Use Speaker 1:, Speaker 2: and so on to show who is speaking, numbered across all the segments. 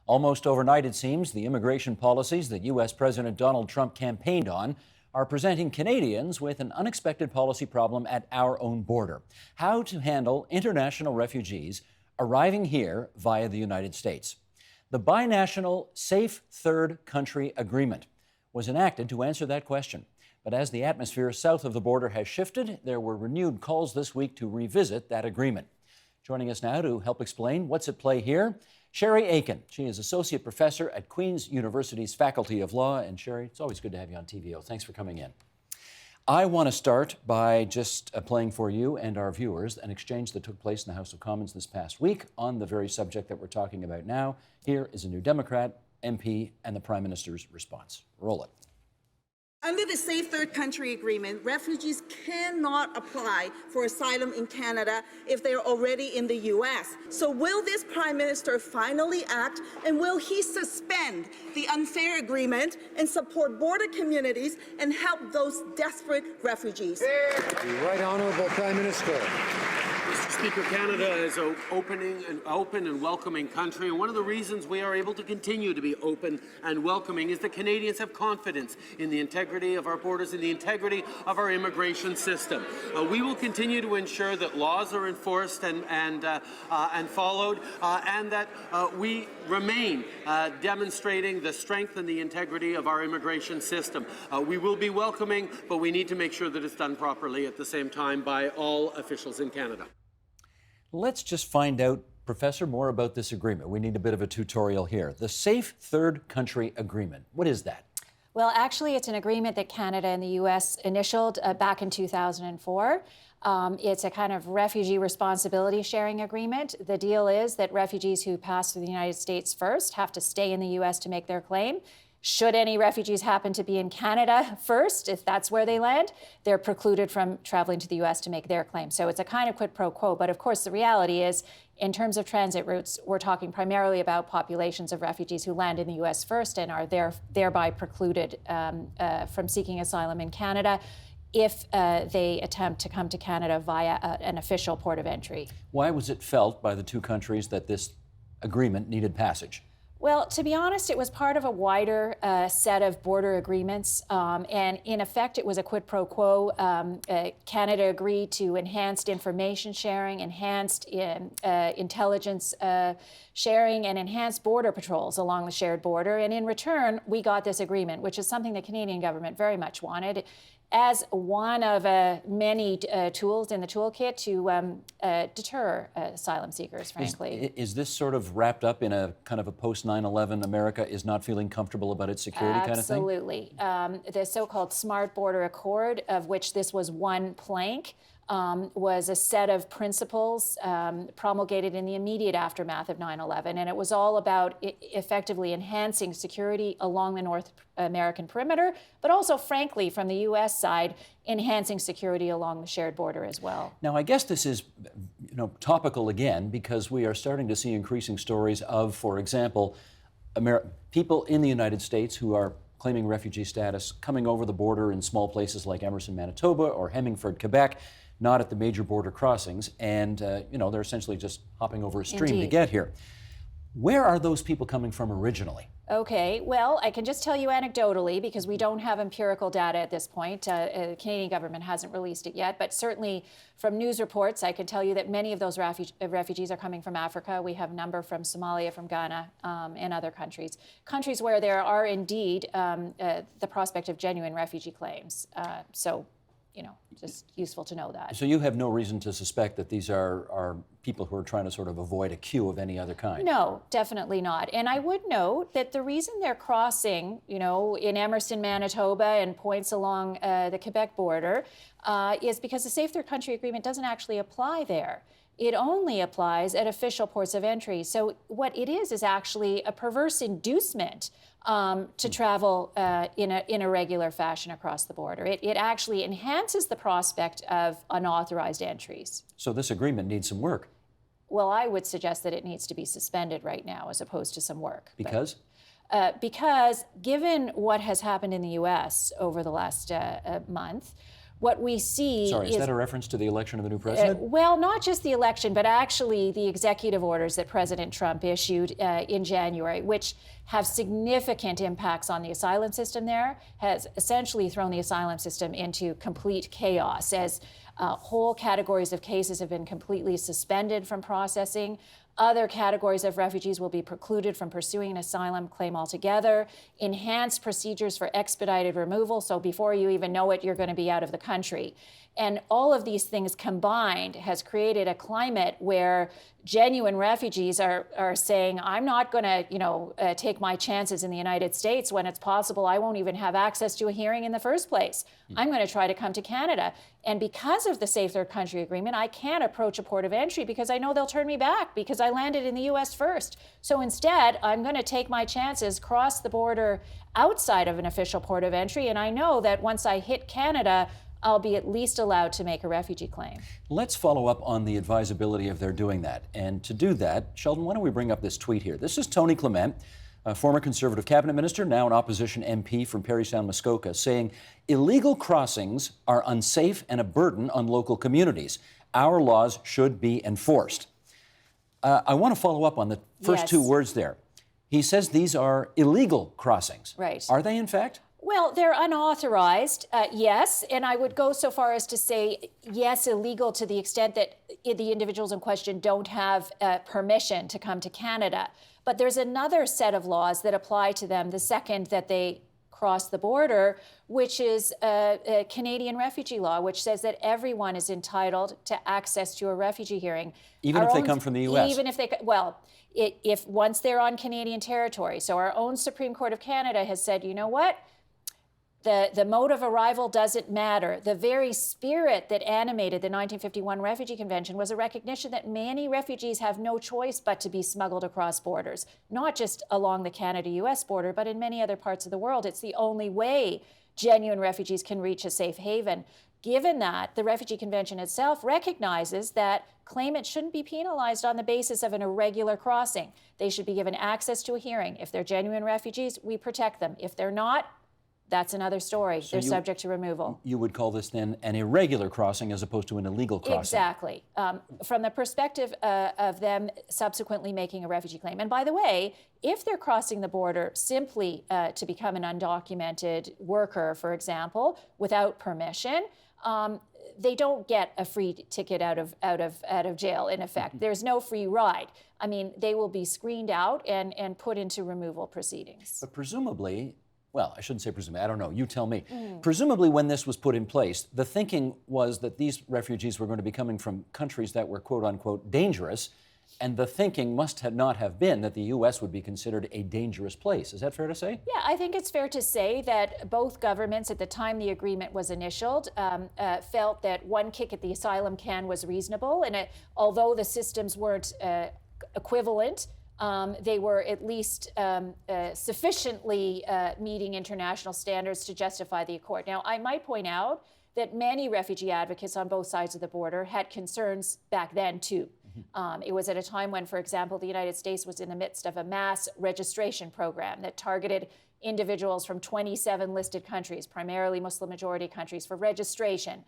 Speaker 1: Almost overnight, it seems, the immigration policies that U.S. President Donald Trump campaigned on are presenting Canadians with an unexpected policy problem at our own border: how to handle international refugees arriving here via the United States. The binational Safe Third Country Agreement was enacted to answer that question. But as the atmosphere south of the border has shifted, there were renewed calls this week to revisit that agreement. Joining us now to help explain what's at play here, Sherry Aiken. She is Associate Professor at Queen's University's Faculty of Law. And Sherry, it's always good to have you on TVO. Thanks for coming in. I want to start by just playing for you and our viewers an exchange that took place in the House of Commons this past week on the very subject that we're talking about now. Here is a New Democrat MP and the Prime Minister's response. Roll it.
Speaker 2: Under the Safe Third Country Agreement, refugees cannot apply for asylum in Canada if they're already in the U.S. So will this Prime Minister finally act, and will he suspend the unfair agreement and support border communities and help those desperate refugees?
Speaker 3: The Right Honourable Prime Minister.
Speaker 4: Mr. Speaker, Canada is an open and welcoming country, and one of the reasons we are able to continue to be open and welcoming is that Canadians have confidence in the integrity of our borders and the integrity of our immigration system. We will continue to ensure that laws are enforced and followed, and that we remain demonstrating the strength and the integrity of our immigration system. We will be welcoming, but we need to make sure that it's done properly at the same time by all officials in Canada.
Speaker 1: Let's just find out, Professor, more about this agreement. We need a bit of a tutorial here. The Safe Third Country Agreement. What is that?
Speaker 5: Well, actually, it's an agreement that Canada and the U.S. initialed back in 2004. It's a kind of refugee responsibility sharing agreement. The deal is that refugees who pass through the United States first have to stay in the U.S. to make their claim. Should any refugees happen to be in Canada first, if that's where they land, they're precluded from traveling to the U.S. to make their claim. So it's a kind of quid pro quo. But of course, the reality is, in terms of transit routes, we're talking primarily about populations of refugees who land in the U.S. first and are thereby precluded from seeking asylum in Canada if they attempt to come to Canada via an official port of entry.
Speaker 1: Why was it felt by the two countries that this agreement needed passage?
Speaker 5: Well, to be honest, it was part of a wider set of border agreements, and in effect, it was a quid pro quo. Canada agreed to enhanced information sharing, enhanced intelligence sharing, and enhanced border patrols along the shared border. And in return, we got this agreement, which is something the Canadian government very much wanted, as one of many tools in the toolkit to deter asylum seekers, frankly.
Speaker 1: Is this sort of wrapped up in a kind of a post-9/11 America is not feeling comfortable about its security kind of thing?
Speaker 5: Absolutely. The so-called Smart Border Accord, of which this was one plank, was a set of principles promulgated in the immediate aftermath of 9/11, and it was all about effectively enhancing security along the North American perimeter, but also, frankly, from the U.S. side, enhancing security along the shared border as well.
Speaker 1: Now, I guess this is, topical again, because we are starting to see increasing stories of, for example, people in the United States who are claiming refugee status coming over the border in small places like Emerson, Manitoba, or Hemingford, Quebec, not at the major border crossings, and they're essentially just hopping over a stream to get here. Where are those people coming from originally?
Speaker 5: Okay, well, I can just tell you anecdotally, because we don't have empirical data at this point. The Canadian government hasn't released it yet, but certainly from news reports, I can tell you that many of those refugees are coming from Africa. We have a number from Somalia, from Ghana, and other countries. Countries where there are indeed the prospect of genuine refugee claims. Just useful to know that.
Speaker 1: So you have no reason to suspect that these are people who are trying to sort of avoid a queue of any other kind?
Speaker 5: No, definitely not. And I would note that the reason they're crossing, in Emerson, Manitoba, and points along the Quebec border is because the Safe Third Country Agreement doesn't actually apply there. It only applies at official ports of entry. So what it is actually a perverse inducement to travel in a regular fashion across the border. It actually enhances the prospect of unauthorized entries.
Speaker 1: So this agreement needs some work.
Speaker 5: Well, I would suggest that it needs to be suspended right now as opposed to some work.
Speaker 1: Because?
Speaker 5: Because given what has happened in the U.S. over the last month, what we see
Speaker 1: Sorry, is that a reference to the election of the new president?
Speaker 5: Well, not just the election, but actually the executive orders that President Trump issued in January, which have significant impacts on the asylum system there, has essentially thrown the asylum system into complete chaos as whole categories of cases have been completely suspended from processing. Other categories of refugees will be precluded from pursuing an asylum claim altogether. Enhanced procedures for expedited removal, so before you even know it, you're going to be out of the country. And all of these things combined has created a climate where genuine refugees are saying, I'm not going to, take my chances in the United States when it's possible I won't even have access to a hearing in the first place. I'm going to try to come to Canada. And because of the Safe Third Country Agreement, I can't approach a port of entry because I know they'll turn me back because I landed in the U.S. first. So instead, I'm going to take my chances, cross the border outside of an official port of entry, and I know that once I hit Canada, I'll be at least allowed to make a refugee claim.
Speaker 1: Let's follow up on the advisability of their doing that. And to do that, Sheldon, why don't we bring up this tweet here? This is Tony Clement, a former Conservative cabinet minister, now an opposition MP from Parry Sound, Muskoka, saying illegal crossings are unsafe and a burden on local communities. Our laws should be enforced. I want to follow up on the first two words there. He says these are illegal crossings.
Speaker 5: Right.
Speaker 1: Are they, in fact?
Speaker 5: Well, they're unauthorized, yes, and I would go so far as to say, yes, illegal to the extent that the individuals in question don't have permission to come to Canada. But there's another set of laws that apply to them the second that they cross the border, which is a Canadian refugee law, which says that everyone is entitled to access to a refugee hearing.
Speaker 1: Even if they come from the U.S.?
Speaker 5: Even if they, if once they're on Canadian territory. So our own Supreme Court of Canada has said, you know what? The mode of arrival doesn't matter. The very spirit that animated the 1951 Refugee Convention was a recognition that many refugees have no choice but to be smuggled across borders, not just along the Canada-US border, but in many other parts of the world. It's the only way genuine refugees can reach a safe haven. Given that, the Refugee Convention itself recognizes that claimants shouldn't be penalized on the basis of an irregular crossing. They should be given access to a hearing. If they're genuine refugees, we protect them. If they're not, that's another story. So they're subject to removal.
Speaker 1: You would call this then an irregular crossing as opposed to an illegal crossing?
Speaker 5: Exactly. From the perspective of them subsequently making a refugee claim. And by the way, if they're crossing the border simply to become an undocumented worker, for example, without permission, they don't get a free ticket out of jail, in effect. There's no free ride. I mean, they will be screened out and put into removal proceedings.
Speaker 1: But presumably, well, I shouldn't say presumably, I don't know, you tell me. Presumably when this was put in place, the thinking was that these refugees were going to be coming from countries that were quote unquote dangerous, and the thinking must not have been that the U.S. would be considered a dangerous place. Is that fair to say?
Speaker 5: Yeah, I think it's fair to say that both governments at the time the agreement was initialed felt that one kick at the asylum can was reasonable, and although the systems weren't equivalent, they were at least sufficiently meeting international standards to justify the accord. Now, I might point out that many refugee advocates on both sides of the border had concerns back then, too. It was at a time when, for example, the United States was in the midst of a mass registration program that targeted individuals from 27 listed countries, primarily Muslim-majority countries, for registration.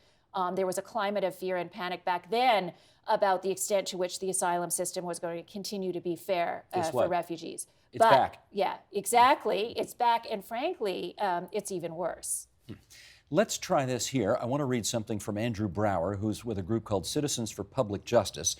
Speaker 5: There was a climate of fear and panic back then about the extent to which the asylum system was going to continue to be fair for refugees.
Speaker 1: It's back.
Speaker 5: Yeah, exactly. It's back, and frankly, it's even worse.
Speaker 1: Let's try this here. I want to read something from Andrew Brower, who's with a group called Citizens for Public Justice.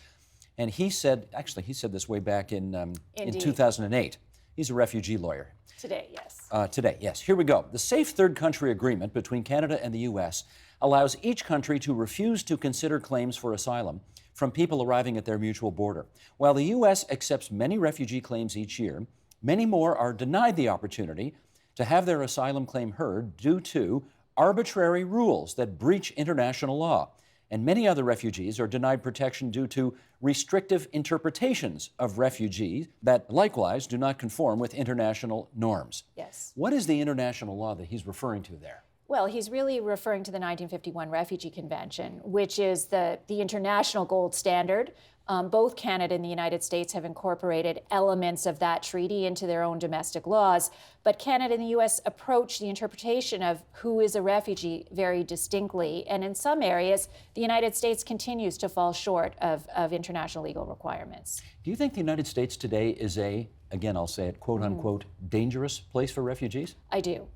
Speaker 1: And he said this way back in 2008. He's a refugee lawyer.
Speaker 5: Today, yes.
Speaker 1: Today, yes. Here we go. The Safe Third Country Agreement between Canada and the U.S. allows each country to refuse to consider claims for asylum from people arriving at their mutual border. While the U.S. accepts many refugee claims each year, many more are denied the opportunity to have their asylum claim heard due to arbitrary rules that breach international law. And many other refugees are denied protection due to restrictive interpretations of refugees that likewise do not conform with international norms.
Speaker 5: Yes.
Speaker 1: What is the international law that he's referring to there?
Speaker 5: Well, he's really referring to the 1951 Refugee Convention, which is the international gold standard. Both Canada and the United States have incorporated elements of that treaty into their own domestic laws. But Canada and the U.S. approach the interpretation of who is a refugee very distinctly. And in some areas, the United States continues to fall short of international legal requirements.
Speaker 1: Do you think the United States today is again, I'll say it, quote unquote, dangerous place for refugees?
Speaker 5: I do.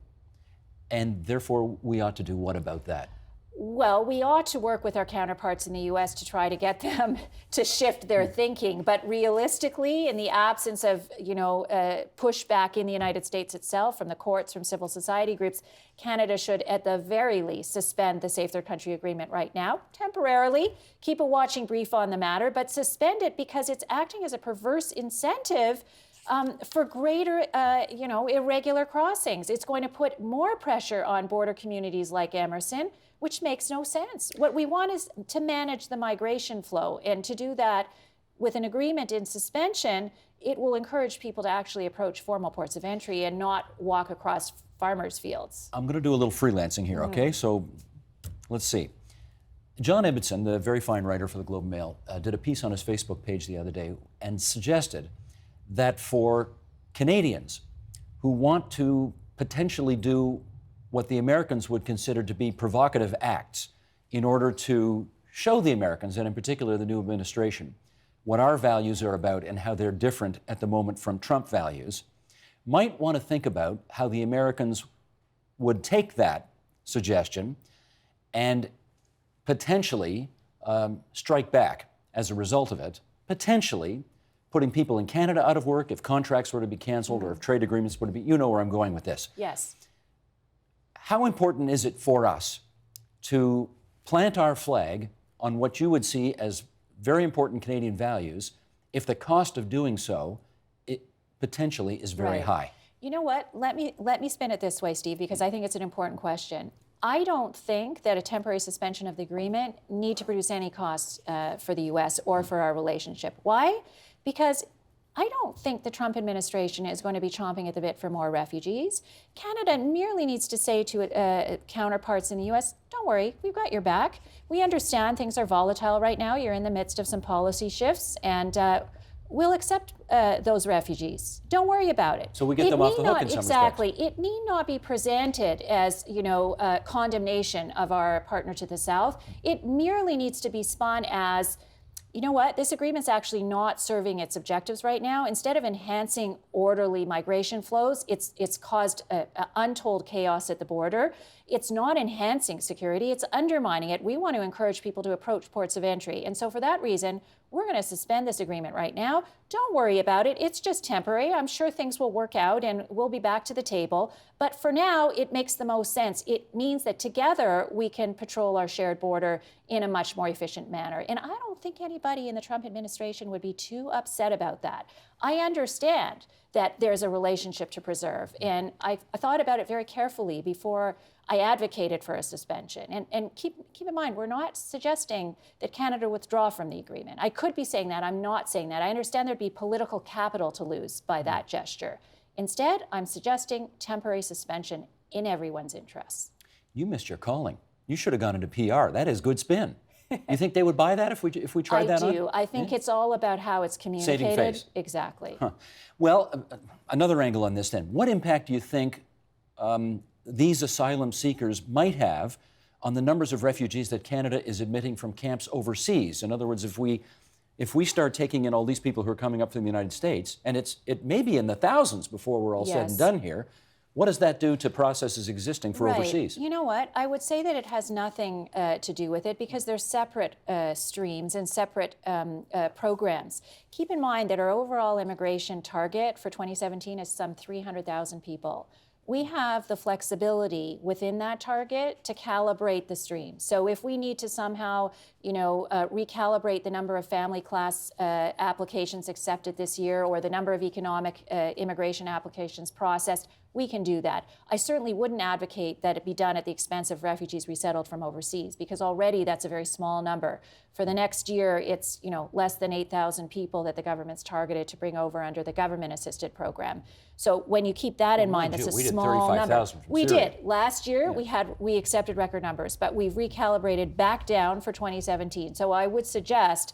Speaker 1: And therefore, we ought to do what about that?
Speaker 5: Well, we ought to work with our counterparts in the U.S. to try to get them to shift their thinking. But realistically, in the absence of, pushback in the United States itself, from the courts, from civil society groups, Canada should, at the very least, suspend the Safe Third Country Agreement right now, temporarily, keep a watching brief on the matter, but suspend it because it's acting as a perverse incentive for greater, irregular crossings. It's going to put more pressure on border communities like Emerson, which makes no sense. What we want is to manage the migration flow, and to do that with an agreement in suspension, it will encourage people to actually approach formal ports of entry and not walk across farmers' fields.
Speaker 1: I'm going to do a little freelancing here, okay? So let's see. John Ibbotson, the very fine writer for the Globe and Mail, did a piece on his Facebook page the other day and suggested that for Canadians who want to potentially do what the Americans would consider to be provocative acts in order to show the Americans, and in particular the new administration, what our values are about and how they're different at the moment from Trump values, might want to think about how the Americans would take that suggestion and potentially strike back as a result of it, potentially putting people in Canada out of work if contracts were to be canceled or if trade agreements were to be, you know where I'm going with this.
Speaker 5: Yes.
Speaker 1: How important is it for us to plant our flag on what you would see as very important Canadian values if the cost of doing so potentially is very high?
Speaker 5: You know what? Let me spin it this way, Steve, because I think it's an important question. I don't think that a temporary suspension of the agreement need to produce any costs for the U.S. or for our relationship. Why? Because I don't think the Trump administration is going to be chomping at the bit for more refugees. Canada merely needs to say to counterparts in the U.S., don't worry, we've got your back. We understand things are volatile right now. You're in the midst of some policy shifts, and we'll accept those refugees. Don't worry about it.
Speaker 1: So we get them off the hook in some
Speaker 5: Exactly.
Speaker 1: respects.
Speaker 5: It need not be presented as, condemnation of our partner to the South. It merely needs to be spun as, you know what, this agreement's actually not serving its objectives right now. Instead of enhancing orderly migration flows, it's caused untold chaos at the border. It's not enhancing security, it's undermining it. We want to encourage people to approach ports of entry. And so for that reason, we're going to suspend this agreement right now. Don't worry about it. It's just temporary. I'm sure things will work out and we'll be back to the table. But for now, it makes the most sense. It means that together we can patrol our shared border in a much more efficient manner. And I don't think anybody in the Trump administration would be too upset about that. I understand that there's a relationship to preserve. And I thought about it very carefully before I advocated for a suspension. And keep in mind, we're not suggesting that Canada withdraw from the agreement. I could be saying that. I'm not saying that. I understand there'd be political capital to lose by that gesture. Instead, I'm suggesting temporary suspension in everyone's interests.
Speaker 1: You missed your calling. You should have gone into PR. That is good spin. You think they would buy that if we tried that on?
Speaker 5: I do. I think it's all about how it's communicated.
Speaker 1: Saving face.
Speaker 5: Exactly.
Speaker 1: Huh. Well, another angle on this then. What impact do you think these asylum seekers might have on the numbers of refugees that Canada is admitting from camps overseas? In other words, if we start taking in all these people who are coming up from the United States, and it may be in the thousands before we're all said and done here, what does that do to processes existing for overseas?
Speaker 5: You know what? I would say that it has nothing to do with it because they're separate streams and separate programs. Keep in mind that our overall immigration target for 2017 is some 300,000 people. We have the flexibility within that target to calibrate the stream. So if we need to somehow, recalibrate the number of family class applications accepted this year or the number of economic immigration applications processed, we can do that. I certainly wouldn't advocate that it be done at the expense of refugees resettled from overseas, because already that's a very small number. For the next year, it's less than 8,000 people that the government's targeted to bring over under the government-assisted program. So when you keep that in mind, that's a small number. We did. Last year, we accepted record numbers, but we've recalibrated back down for 2017. So I would suggest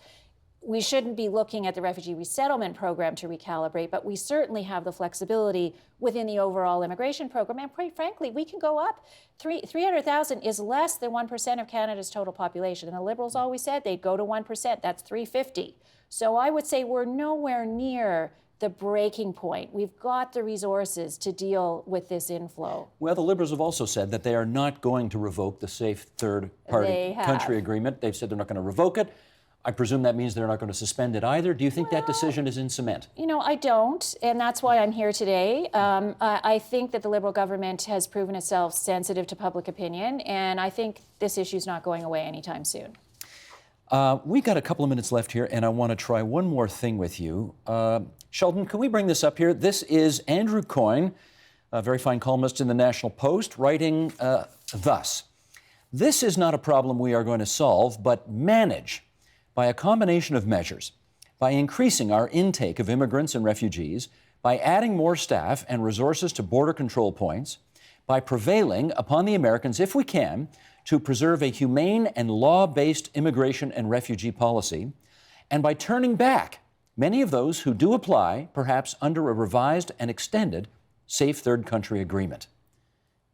Speaker 5: we shouldn't be looking at the refugee resettlement program to recalibrate, but we certainly have the flexibility within the overall immigration program. And quite frankly, we can go up. 300,000 is less than 1% of Canada's total population. And the Liberals always said they'd go to 1%. That's 350. So I would say we're nowhere near the breaking point. We've got the resources to deal with this inflow.
Speaker 1: Well, the Liberals have also said that they are not going to revoke the Safe Third Country Agreement. They've said they're not going to revoke it. I presume that means they're not going to suspend it either. Do you think that decision is in cement?
Speaker 5: I don't, and that's why I'm here today. I think that the Liberal government has proven itself sensitive to public opinion, and I think this issue is not going away anytime soon.
Speaker 1: We've got a couple of minutes left here, and I want to try one more thing with you. Sheldon, can we bring this up here? This is Andrew Coyne, a very fine columnist in the National Post, writing thus: "This is not a problem we are going to solve, but manage by a combination of measures, by increasing our intake of immigrants and refugees, by adding more staff and resources to border control points, by prevailing upon the Americans, if we can, to preserve a humane and law-based immigration and refugee policy, and by turning back many of those who do apply, perhaps under a revised and extended Safe Third Country Agreement."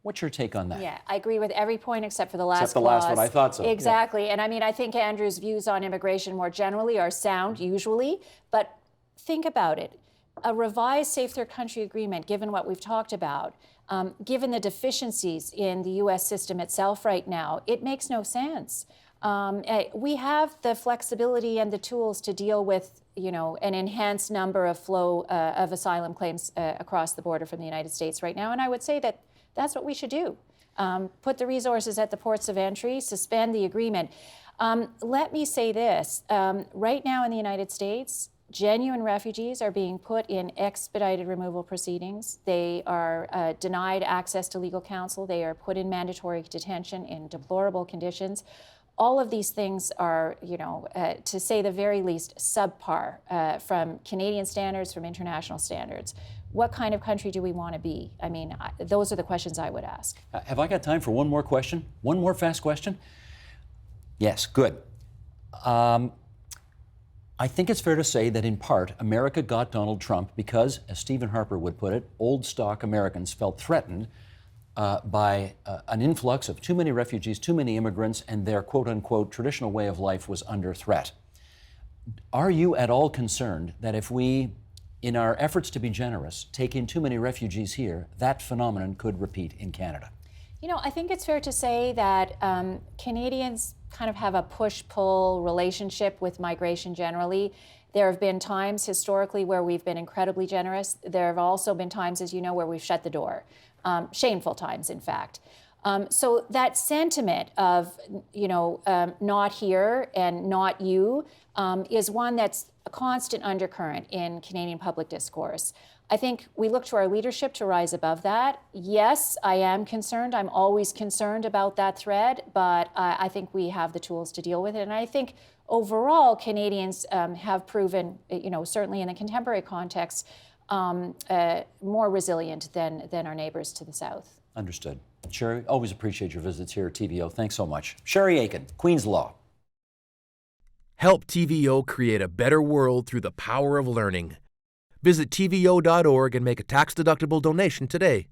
Speaker 1: What's your take on that?
Speaker 5: Yeah, I agree with every point except for the last
Speaker 1: Except the last one, I thought so.
Speaker 5: Exactly.
Speaker 1: Yeah.
Speaker 5: And I think Andrew's views on immigration more generally are sound, usually. But think about it. A revised Safe Third Country Agreement, given what we've talked about, given the deficiencies in the U.S. system itself right now, it makes no sense. We have the flexibility and the tools to deal with an enhanced number of flow of asylum claims across the border from the United States right now. And I would say that that's what we should do. Put the resources at the ports of entry, suspend the agreement. Let me say this. Right now in the United States, genuine refugees are being put in expedited removal proceedings. They are denied access to legal counsel. They are put in mandatory detention in deplorable conditions. All of these things are, to say the very least, subpar from Canadian standards, from international standards. What kind of country do we want to be? Those are the questions I would ask.
Speaker 1: Have I got time for one more question? One more fast question? Yes, good. I think it's fair to say that in part, America got Donald Trump because, as Stephen Harper would put it, old stock Americans felt threatened by an influx of too many refugees, too many immigrants, and their quote-unquote traditional way of life was under threat. Are you at all concerned that if we, in our efforts to be generous, take in too many refugees here, that phenomenon could repeat in Canada?
Speaker 5: I think it's fair to say that Canadians kind of have a push-pull relationship with migration generally. There have been times historically where we've been incredibly generous. There have also been times, as you know, where we've shut the door. Shameful times, in fact. So that sentiment of, not here and not you is one that's a constant undercurrent in Canadian public discourse. I think we look to our leadership to rise above that. Yes, I am concerned. I'm always concerned about that threat, but I think we have the tools to deal with it. And I think overall, Canadians have proven, certainly in the contemporary context, more resilient than our neighbors to the south.
Speaker 1: Understood. Sherry, always appreciate your visits here at TVO. Thanks so much. Sherry Aiken, Queen's Law.
Speaker 6: Help TVO create a better world through the power of learning. Visit TVO.org and make a tax-deductible donation today.